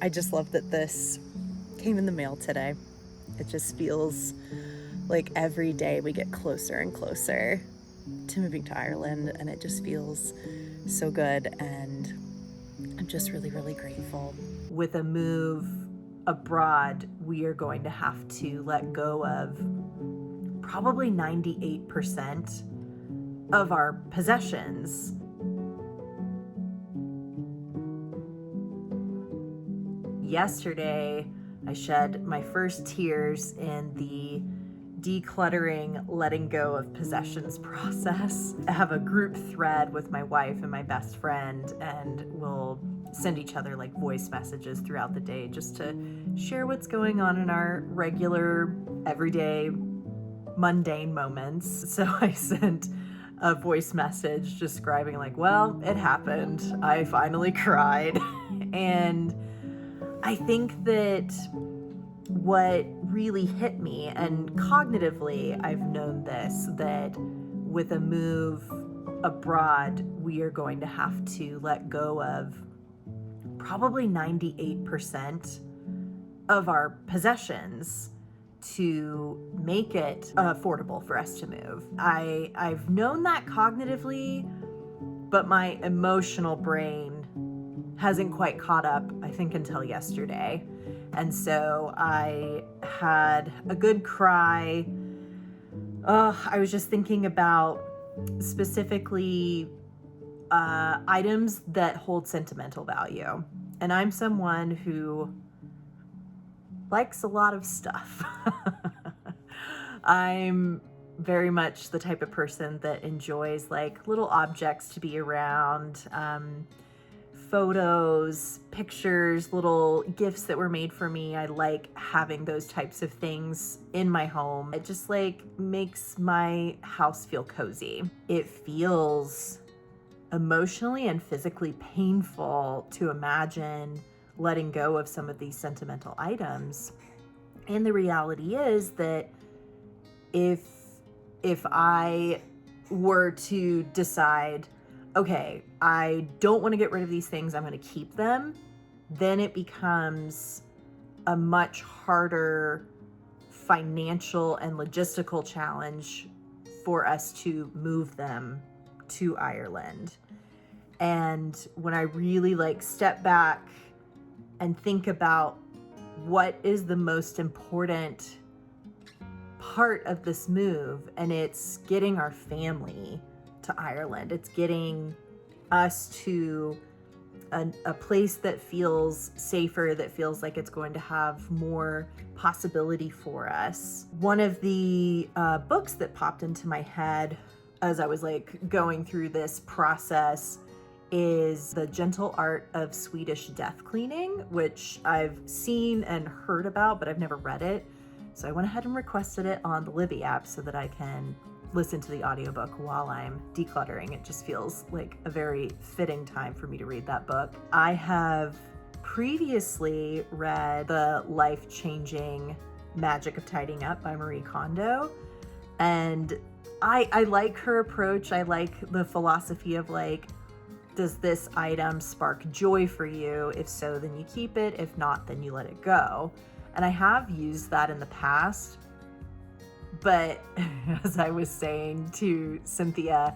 I just love that this came in the mail today. It just feels like every day we get closer and closer to moving to Ireland, and it just feels so good. And I'm just really, really grateful. With a move abroad, we are going to have to let go of probably 98% of our possessions. Yesterday, I shed my first tears in the decluttering, letting go of possessions process. I have a group thread with my wife and my best friend, and we'll send each other like voice messages throughout the day just to share what's going on in our regular, everyday, mundane moments. So I sent a voice message describing, like, well, it happened. I finally cried. And I think that what really hit me, and cognitively I've known this, that with a move abroad, we are going to have to let go of probably 98% of our possessions to make it affordable for us to move. I've known that cognitively, but my emotional brain hasn't quite caught up, I think, until yesterday. And so I had a good cry. I was just thinking about specifically items that hold sentimental value. And I'm someone who likes a lot of stuff. I'm very much the type of person that enjoys like little objects to be around, photos, pictures, little gifts that were made for me. I like having those types of things in my home. It just like makes my house feel cozy. It feels emotionally and physically painful to imagine letting go of some of these sentimental items. And the reality is that if I were to decide, okay, I don't want to get rid of these things, I'm going to keep them, then it becomes a much harder financial and logistical challenge for us to move them to Ireland. And when I really like step back and think about what is the most important part of this move, and it's getting our family to Ireland. It's getting us to a place that feels safer, that feels like it's going to have more possibility for us. One of the books that popped into my head as I was like going through this process is The Gentle Art of Swedish Death Cleaning, which I've seen and heard about, but I've never read it. So I went ahead and requested it on the Libby app so that I can listen to the audiobook while I'm decluttering. It just feels like a very fitting time for me to read that book. I have previously read The Life-Changing Magic of Tidying Up by Marie Kondo, and I like her approach. I like the philosophy of like, does this item spark joy for you? If so, then you keep it. If not, then you let it go. And I have used that in the past. But as I was saying to Cynthia,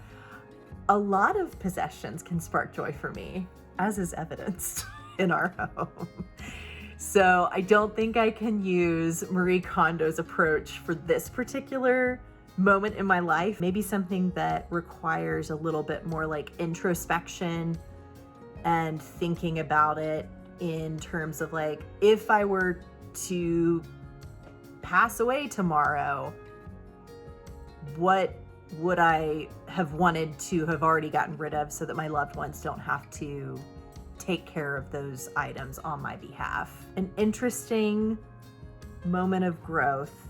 a lot of possessions can spark joy for me, as is evidenced in our home. So I don't think I can use Marie Kondo's approach for this particular moment in my life. Maybe something that requires a little bit more like introspection and thinking about it in terms of like, if I were to pass away tomorrow, what would I have wanted to have already gotten rid of so that my loved ones don't have to take care of those items on my behalf? An interesting moment of growth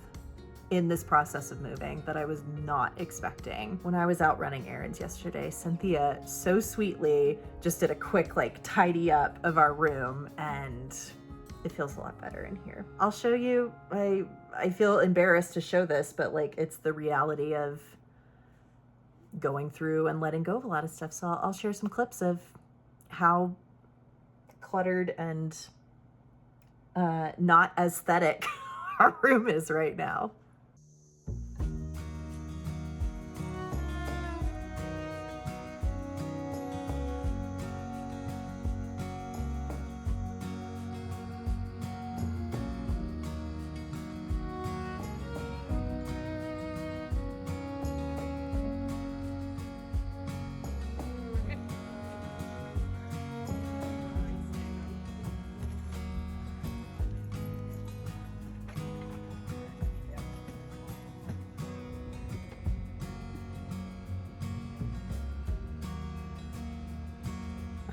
in this process of moving that I was not expecting. When I was out running errands yesterday, Cynthia so sweetly just did a quick like tidy up of our room, and it feels a lot better in here. I'll show you. I feel embarrassed to show this, but like it's the reality of going through and letting go of a lot of stuff. So I'll share some clips of how cluttered and not aesthetic our room is right now.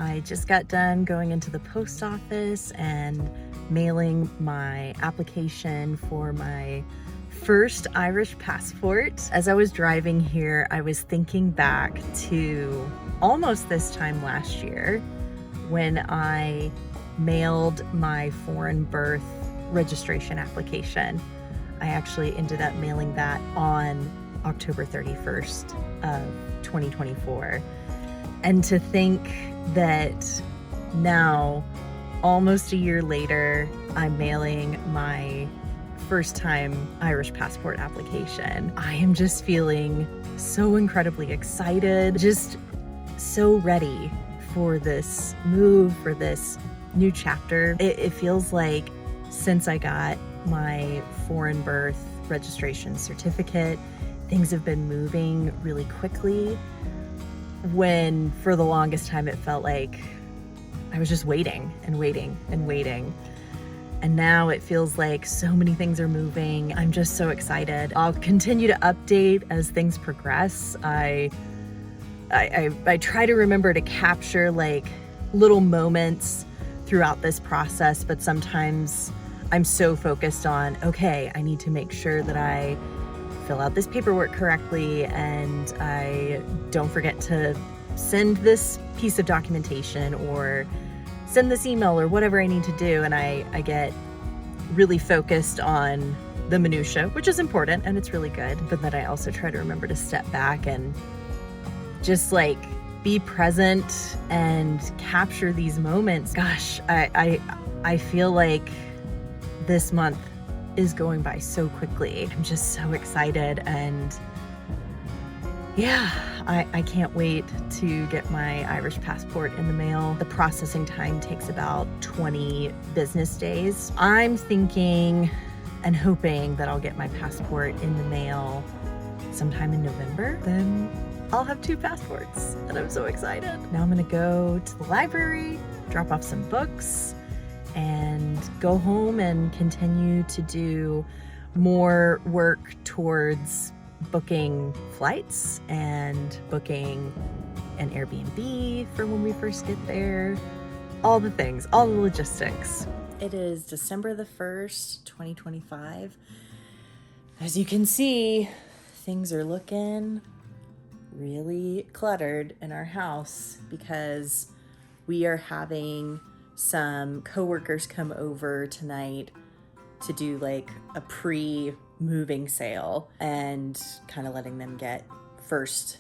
I just got done going into the post office and mailing my application for my first Irish passport. As I was driving here, I was thinking back to almost this time last year when I mailed my foreign birth registration application. I actually ended up mailing that on October 31st of 2024. And to think that now, almost a year later, I'm mailing my first time Irish passport application. I am just feeling so incredibly excited, just so ready for this move, for this new chapter. It feels like since I got my foreign birth registration certificate, things have been moving really quickly, when for the longest time it felt like I was just waiting and waiting and waiting. And now it feels like so many things are moving. I'm just so excited. I'll continue to update as things progress. I try to remember to capture like little moments throughout this process, but sometimes I'm so focused on, okay, I need to make sure that I fill out this paperwork correctly and I don't forget to send this piece of documentation or send this email or whatever I need to do. And I get really focused on the minutia, which is important and it's really good. But then I also try to remember to step back and just like be present and capture these moments. Gosh, I feel like this month is going by so quickly. I'm just so excited, and yeah, I can't wait to get my Irish passport in the mail. The processing time takes about 20 business days. I'm thinking and hoping that I'll get my passport in the mail sometime in November. Then I'll have 2 passports and I'm so excited. Now I'm gonna go to the library, drop off some books, and go home and continue to do more work towards booking flights and booking an Airbnb for when we first get there. All the things, all the logistics. It is December the 1st, 2025. As you can see, things are looking really cluttered in our house because we are having some coworkers come over tonight to do like a pre-moving sale and kind of letting them get first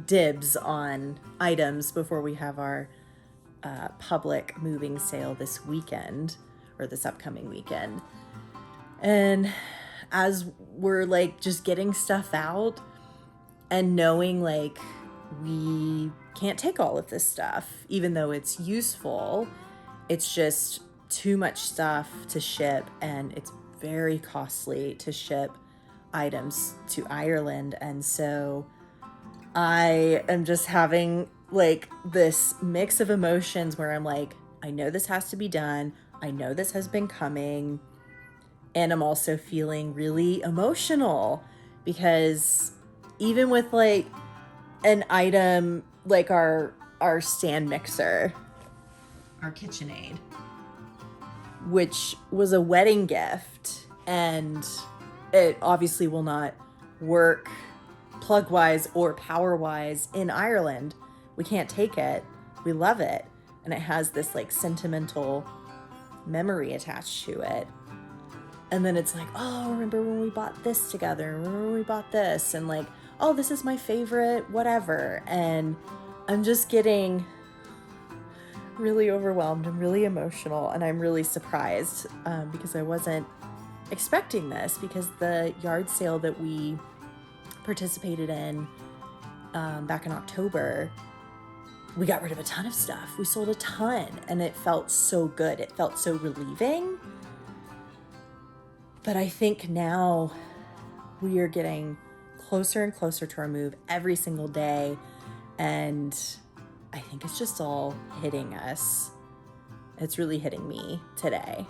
dibs on items before we have our public moving sale this weekend, or this upcoming weekend. And as we're like just getting stuff out and knowing like we can't take all of this stuff, even though it's useful, it's just too much stuff to ship, and it's very costly to ship items to Ireland. And so I am just having like this mix of emotions where I'm like, I know this has to be done. I know this has been coming. And I'm also feeling really emotional because even with like an item like our stand mixer, our KitchenAid, which was a wedding gift, and it obviously will not work plug-wise or power-wise in Ireland. We can't take it. We love it. And it has this like sentimental memory attached to it. And then it's like, oh, remember when we bought this together? Remember when we bought this? And like, oh, this is my favorite, whatever. And I'm just getting really overwhelmed. I'm really emotional, and I'm really surprised because I wasn't expecting this, because the yard sale that we participated in back in October, we got rid of a ton of stuff. We sold a ton, and it felt so good. It felt so relieving. But I think now we are getting closer and closer to our move every single day, and I think it's just all hitting us. It's really hitting me today.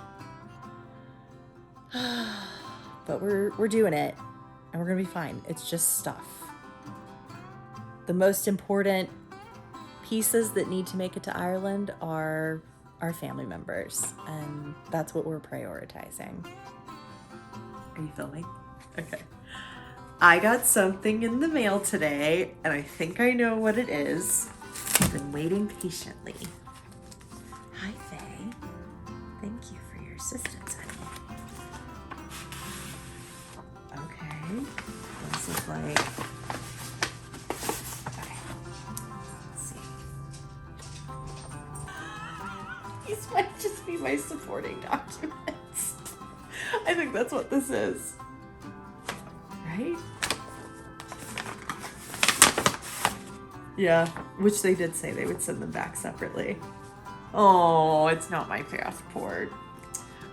But we're doing it, and we're gonna be fine. It's just stuff. The most important pieces that need to make it to Ireland are our family members, and that's what we're prioritizing. Are you filming? Okay. I got something in the mail today, and I think I know what it is. I've been waiting patiently. Hi, Faye. Thank you for your assistance, honey. Okay. This is like... Okay. Let's see. These might just be my supporting documents. I think that's what this is. Right? Yeah, which they did say they would send them back separately. Oh, it's not my passport.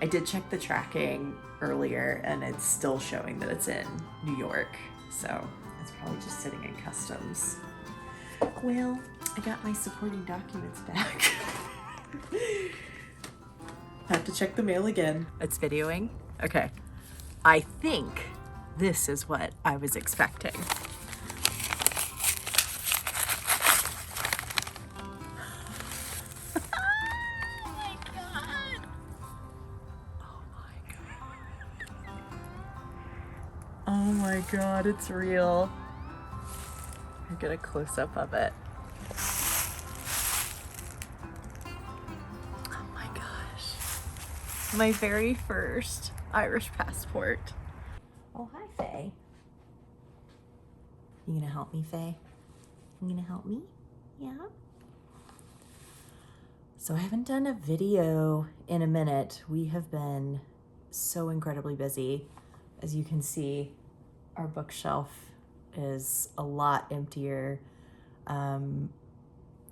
I did check the tracking earlier, and it's still showing that it's in New York. So it's probably just sitting in customs. Well, I got my supporting documents back. Have to check the mail again. It's videoing? Okay. I think this is what I was expecting. Oh my God, it's real. I'll get a close-up of it. Oh my gosh. My very first Irish passport. Oh, hi, Faye. You gonna help me, Faye? You gonna help me? Yeah? So I haven't done a video in a minute. We have been so incredibly busy. As you can see, our bookshelf is a lot emptier. I'm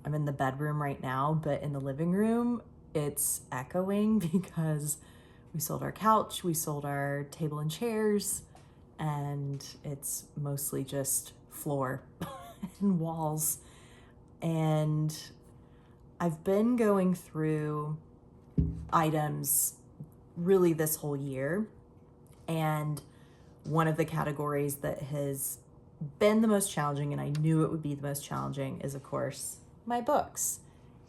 in the bedroom right now, but in the living room, it's echoing because we sold our couch, we sold our table and chairs, and it's mostly just floor and walls. And I've been going through items really this whole year, and one of the categories that has been the most challenging, and I knew it would be the most challenging, is of course my books.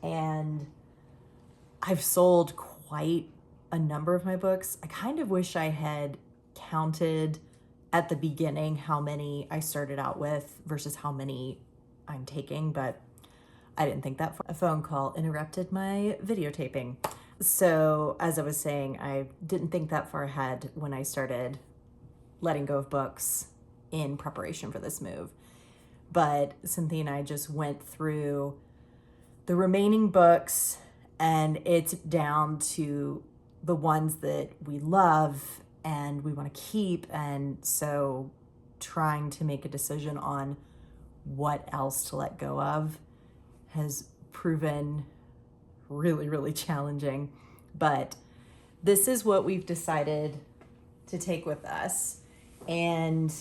And I've sold quite a number of my books. I kind of wish I had counted at the beginning how many I started out with versus how many I'm taking, but I didn't think that far. A phone call interrupted my videotaping. So as I was saying, I didn't think that far ahead when I started letting go of books in preparation for this move. But Cynthia and I just went through the remaining books, and it's down to the ones that we love and we want to keep. And so trying to make a decision on what else to let go of has proven really, really challenging. But this is what we've decided to take with us. And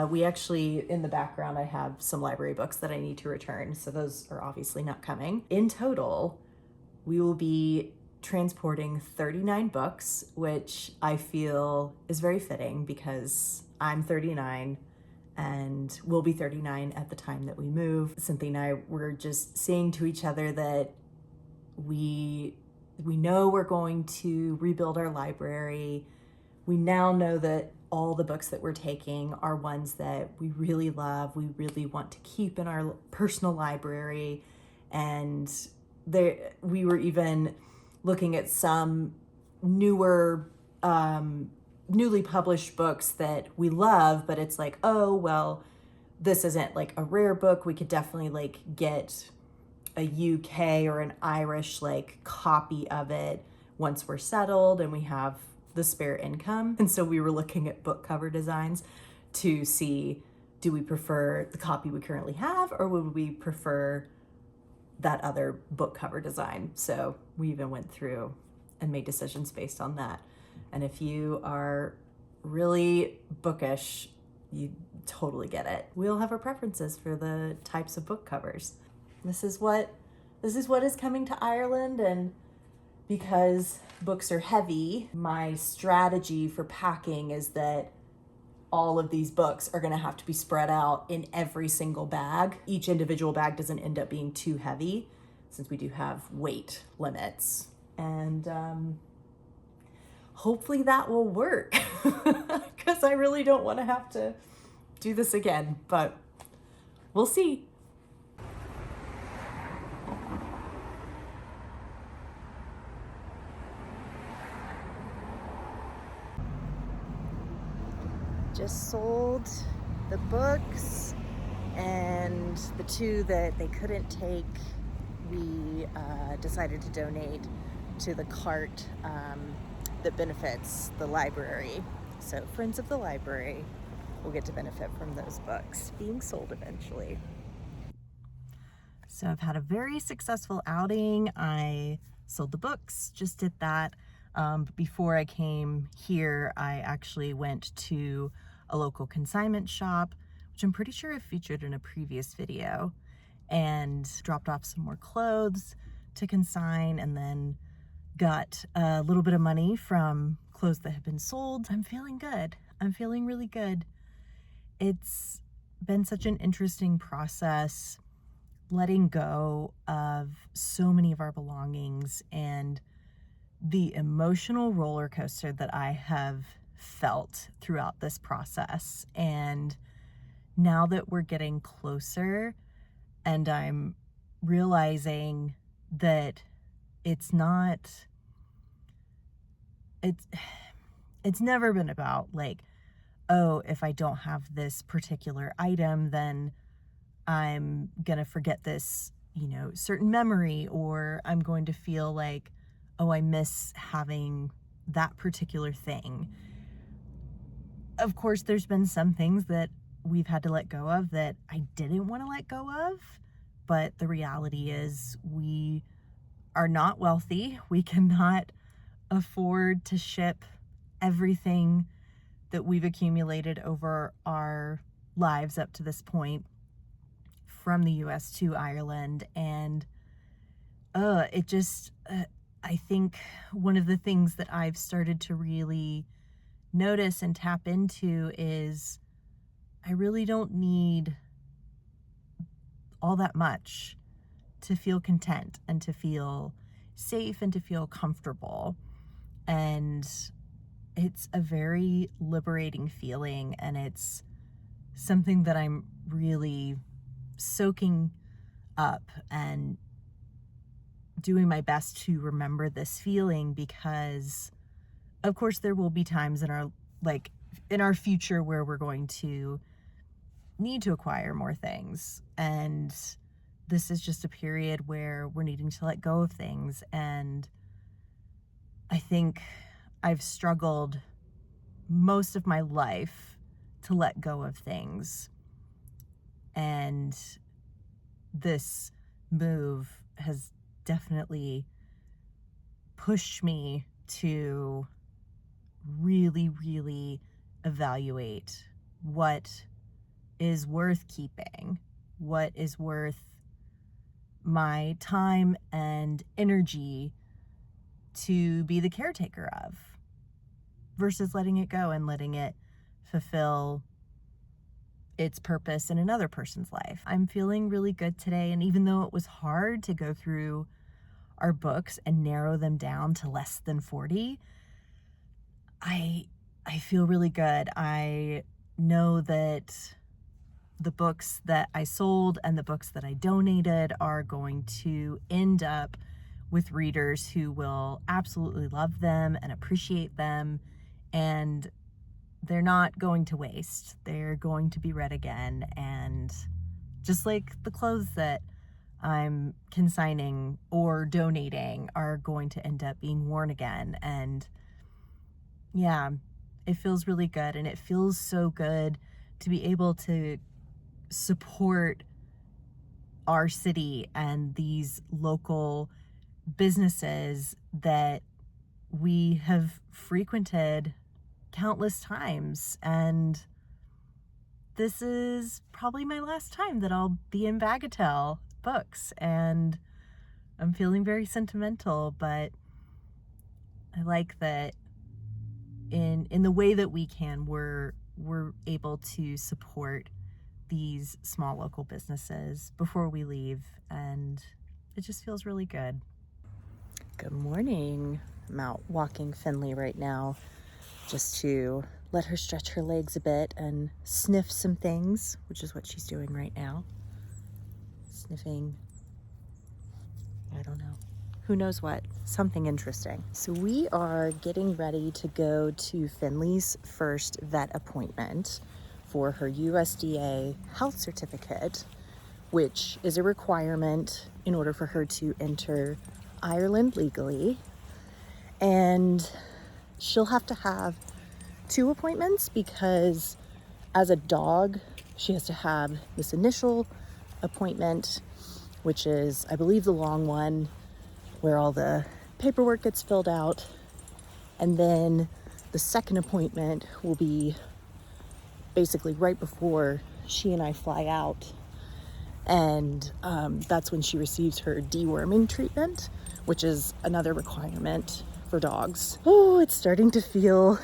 we actually, in the background, I have some library books that I need to return. So those are obviously not coming. In total, we will be transporting 39 books, which I feel is very fitting because I'm 39 and we'll be 39 at the time that we move. Cynthia and I were just saying to each other that we know we're going to rebuild our library. We now know that all the books that we're taking are ones that we really love, we really want to keep in our personal library. And we were even looking at some newer, newly published books that we love, but it's like, oh, well, this isn't like a rare book. We could definitely like get a UK or an Irish like copy of it once we're settled and we have the spare income. And so we were looking at book cover designs to see, do we prefer the copy we currently have, or would we prefer that other book cover design? So we even went through and made decisions based on that. And if you are really bookish, you totally get it. We all have our preferences for the types of book covers. This is what is coming to Ireland, and because books are heavy, my strategy for packing is that all of these books are going to have to be spread out in every single bag. Each individual bag doesn't end up being too heavy since we do have weight limits. And hopefully that will work because I really don't want to have to do this again, but we'll see. Just sold the books, and the two that they couldn't take, we decided to donate to the cart that benefits the library. So Friends of the Library will get to benefit from those books being sold eventually. So I've had a very successful outing. I sold the books, just did that. But before I came here, I actually went to a local consignment shop, which I'm pretty sure I featured in a previous video, and dropped off some more clothes to consign, and then got a little bit of money from clothes that have been sold. I'm feeling good. I'm feeling really good. It's been such an interesting process letting go of so many of our belongings, and the emotional roller coaster that I have felt throughout this process. And now that we're getting closer and I'm realizing that it's never been about like, oh, if I don't have this particular item, then I'm gonna forget this, certain memory, or I'm going to feel like, oh, I miss having that particular thing. Of course, there's been some things that we've had to let go of that I didn't want to let go of, but the reality is we are not wealthy. We cannot afford to ship everything that we've accumulated over our lives up to this point from the US to Ireland. And I think one of the things that I've started to really notice and tap into is I really don't need all that much to feel content and to feel safe and to feel comfortable. And it's a very liberating feeling, and it's something that I'm really soaking up and doing my best to remember this feeling, because of course there will be times in our future where we're going to need to acquire more things, and this is just a period where we're needing to let go of things. And I think I've struggled most of my life to let go of things, and this move has definitely pushed me to really, really evaluate what is worth keeping, what is worth my time and energy to be the caretaker of, versus letting it go and letting it fulfill its purpose in another person's life. I'm feeling really good today, and even though it was hard to go through our books and narrow them down to less than 40, I feel really good. I know that the books that I sold and the books that I donated are going to end up with readers who will absolutely love them and appreciate them, and they're not going to waste. They're going to be read again. And just like the clothes that I'm consigning or donating are going to end up being worn again. And yeah, it feels really good. And it feels so good to be able to support our city and these local businesses that we have frequented countless times. And this is probably my last time that I'll be in Bagatelle Books, and I'm feeling very sentimental, but I like that in the way that we can, we're able to support these small local businesses before we leave, and it just feels really good. Good morning. I'm out walking Finley right now just to let her stretch her legs a bit and sniff some things, which is what she's doing right now. Sniffing, I don't know, who knows what, something interesting. So we are getting ready to go to Finley's first vet appointment for her USDA health certificate, which is a requirement in order for her to enter Ireland legally. And she'll have to have 2 appointments because as a dog, she has to have this initial appointment, which is, I believe, the long one where all the paperwork gets filled out. And then the second appointment will be basically right before she and I fly out. And that's when she receives her deworming treatment, which is another requirement for dogs. Oh, it's starting to feel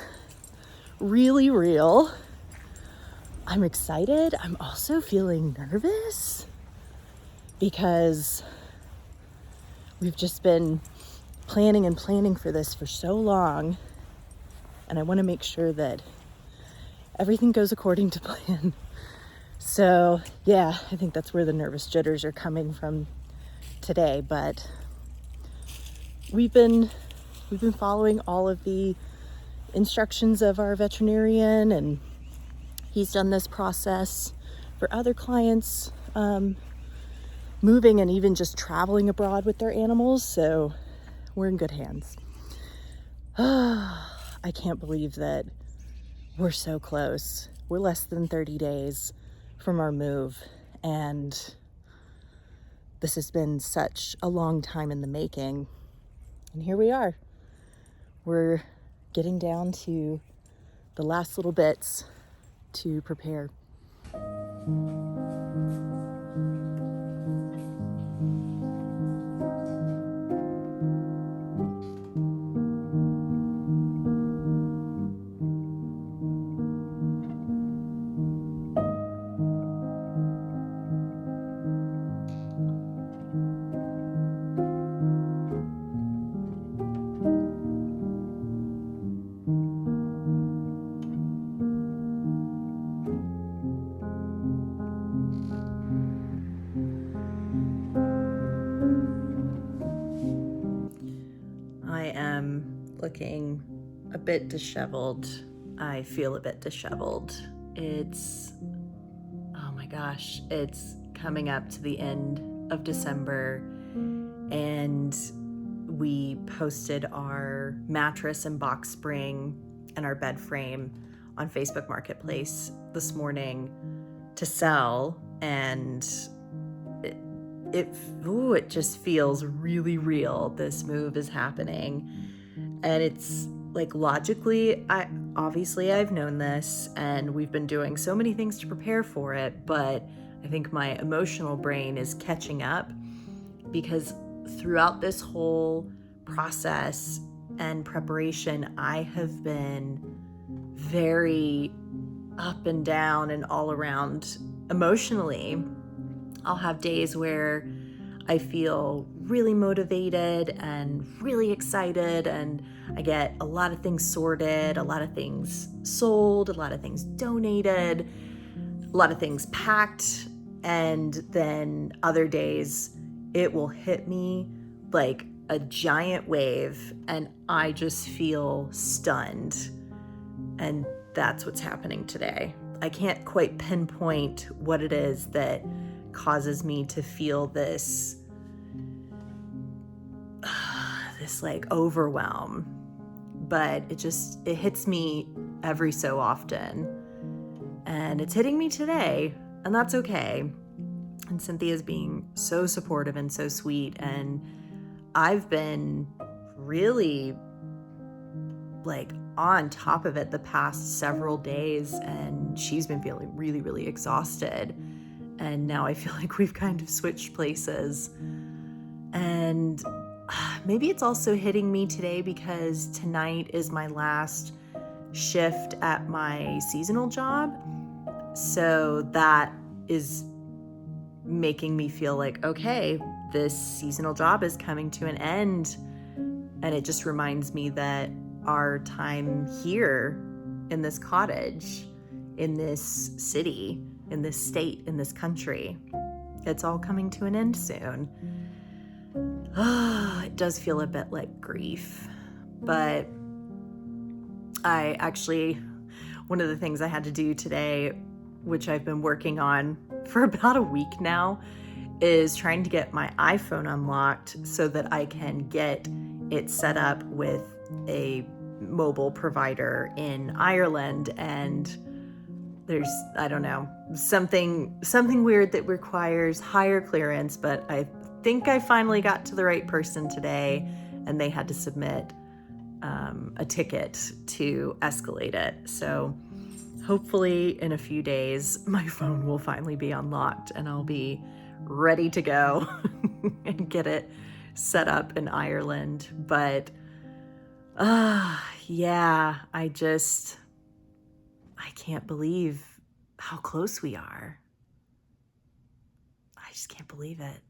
really real. I'm excited. I'm also feeling nervous because we've just been planning for this for so long, and I want to make sure that everything goes according to plan. So yeah, I think that's where the nervous jitters are coming from today, but we've been following all of the instructions of our veterinarian, and he's done this process for other clients moving and even just traveling abroad with their animals, so we're in good hands. I can't believe that we're so close. We're less than 30 days from our move, and this has been such a long time in the making, and here we are. We're getting down to the last little bits to prepare. I am looking a bit disheveled. I feel a bit disheveled. It's, oh my gosh, it's coming up to the end of December, and we posted our mattress and box spring and our bed frame on Facebook Marketplace this morning to sell, and it just feels really real. This move is happening, and it's like, logically, I've known this, and we've been doing so many things to prepare for it, but I think my emotional brain is catching up, because throughout this whole process and preparation, I have been very up and down and all around emotionally. I'll have days where I feel really motivated and really excited, and I get a lot of things sorted, a lot of things sold, a lot of things donated, a lot of things packed. And then other days it will hit me like a giant wave, and I just feel stunned. And that's what's happening today. I can't quite pinpoint what it is that causes me to feel this this like overwhelm, but it hits me every so often, and it's hitting me today, and that's okay. And Cynthia's being so supportive and so sweet, and I've been really like on top of it the past several days, and she's been feeling really, really exhausted. And now I feel like we've kind of switched places. And maybe it's also hitting me today because tonight is my last shift at my seasonal job. So that is making me feel like, okay, this seasonal job is coming to an end. And it just reminds me that our time here in this cottage, in this city, in this state, in this country, it's all coming to an end soon. It does feel a bit like grief, but one of the things I had to do today, which I've been working on for about a week now, is trying to get my iPhone unlocked so that I can get it set up with a mobile provider in Ireland. And there's, I don't know, something weird that requires higher clearance, but I think I finally got to the right person today, and they had to submit a ticket to escalate it. So hopefully in a few days, my phone will finally be unlocked and I'll be ready to go and get it set up in Ireland. But yeah, I can't believe how close we are. I just can't believe it.